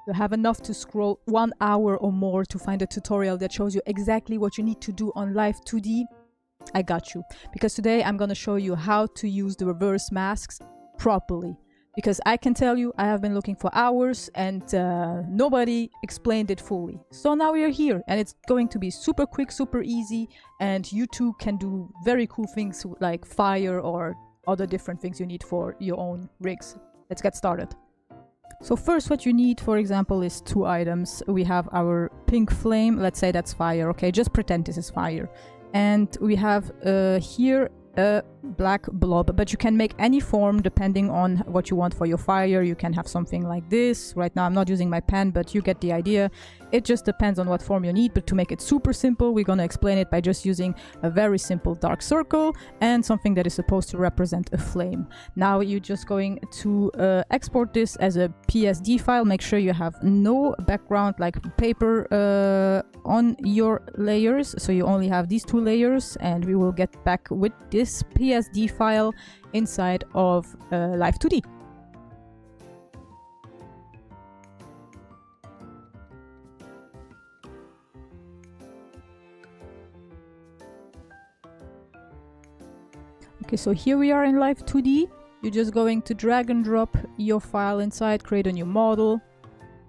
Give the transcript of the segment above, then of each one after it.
You have enough to scroll 1 hour or more to find a tutorial that shows you exactly what you need to do on Live2D. I got you. Because today I'm going to show you how to use the reverse masks properly. Because I can tell you, I have been looking for hours and nobody explained it fully. So now we are here and it's going to be super quick, super easy, and you too can do very cool things like fire or other different things you need for your own rigs. Let's get started. So first what you need, for example, is 2 items. We have our pink flame, let's say that's fire, okay? Just pretend this is fire. And we have here a black blob, but you can make any form depending on what you want for your fire. You can have something like this. Right now I'm not using my pen, but you get the idea. It just depends on what form you need, but to make it super simple, we're going to explain it by just using a very simple dark circle and something that is supposed to represent a flame. Now you're just going to export this as a PSD file. Make sure you have no background like paper on your layers, so you only have these 2 layers, and we will get back with this PSD file inside of Live2D. Okay, so here we are in Live2D. You're just going to drag and drop your file inside, create a new model,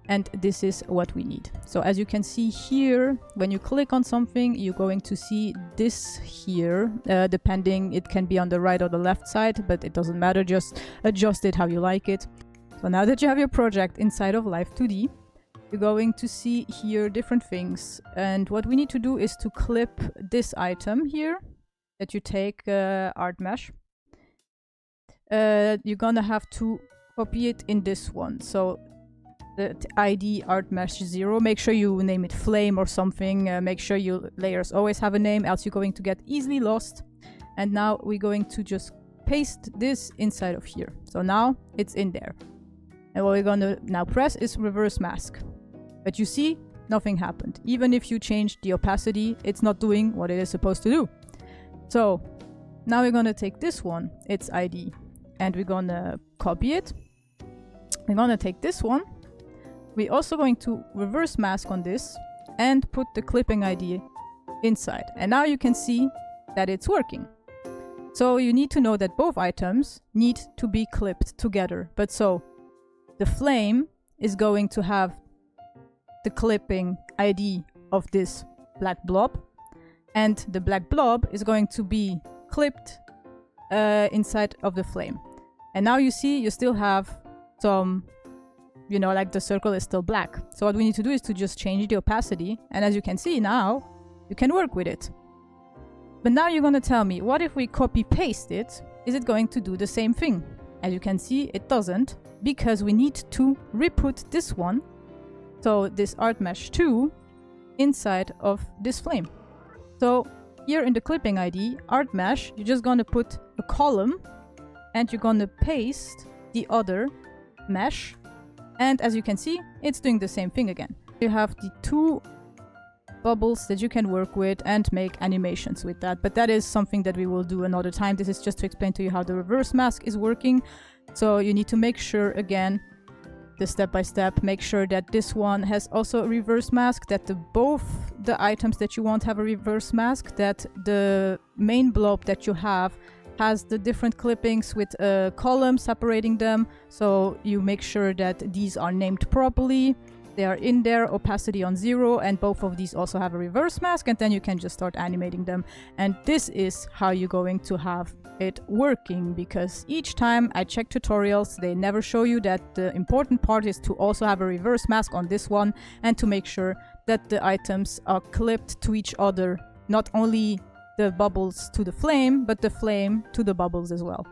and this is what we need. So as you can see here, when you click on something, you're going to see this here, depending, it can be on the right or the left side, but it doesn't matter, just adjust it how you like it. So now that you have your project inside of Live2D, you're going to see here different things, and what we need to do is to clip this item here that you take art mesh. You're gonna have to copy it in this one. So the ID art mesh 0, make sure you name it flame or something. Make sure your layers always have a name, else you're going to get easily lost. And now we're going to just paste this inside of here. So now it's in there. And what we're gonna now press is reverse mask. But you see, nothing happened. Even if you changed the opacity, it's not doing what it is supposed to do. So now we're gonna take this one, its ID, and we're gonna copy it. We're gonna take this one. We're also going to reverse mask on this and put the clipping ID inside. And now you can see that it's working. So you need to know that both items need to be clipped together. But so the flame is going to have the clipping ID of this black blob, and the black blob is going to be clipped inside of the flame. And now you see you still have some, you know, like the circle is still black. So what we need to do is to just change the opacity, and as you can see now, you can work with it. But now you're gonna tell me, what if we copy paste it? Is it going to do the same thing? As you can see, it doesn't, because we need to re-put this one, so this art mesh 2, inside of this flame. So here in the clipping ID, art mesh, you're just gonna put a column and you're gonna paste the other mesh. And as you can see, it's doing the same thing again. You have the 2 bubbles that you can work with and make animations with that. But that is something that we will do another time. This is just to explain to you how the reverse mask is working. So you need to make sure, again, the step-by-step, make sure that this one has also a reverse mask, that both the items that you want have a reverse mask, that the main blob that you have has the different clippings with a column separating them, so you make sure that these are named properly. They are in there, opacity on 0, and both of these also have a reverse mask, and then you can just start animating them. And this is how you're going to have it working, because each time I check tutorials, they never show you that the important part is to also have a reverse mask on this one, and to make sure that the items are clipped to each other, not only the bubbles to the flame, but the flame to the bubbles as well.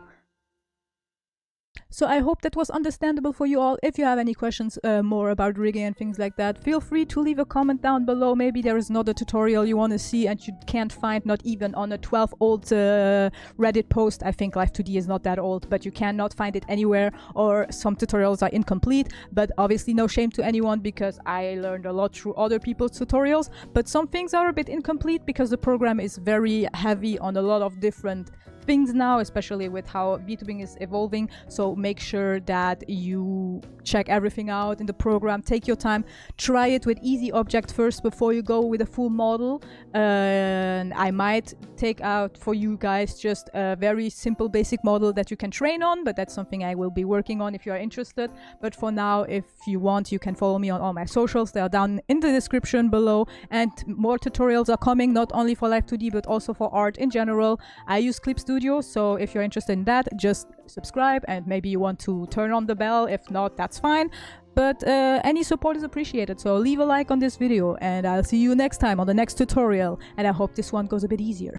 So I hope that was understandable for you all. If you have any questions more about rigging and things like that, feel free to leave a comment down below. Maybe there is another tutorial you want to see and you can't find, not even on a 12-old Reddit post. I think Live2D is not that old, but you cannot find it anywhere, or some tutorials are incomplete. But obviously no shame to anyone, because I learned a lot through other people's tutorials. But some things are a bit incomplete because the program is very heavy on a lot of different things now, especially with how VTubing is evolving. So make sure that you check everything out in the program. Take your time, try it with easy object first before you go with a full model. And I might take out for you guys just a very simple basic model that you can train on, but that's something I will be working on if you are interested. But for now, if you want, you can follow me on all my socials. They are down in the description below, and more tutorials are coming, not only for Live2D but also for art in general. I use Clip Studio, so if you're interested in that, just subscribe, and maybe you want to turn on the bell. If not, that's fine, but any support is appreciated. So leave a like on this video, and I'll see you next time on the next tutorial, and I hope this one goes a bit easier.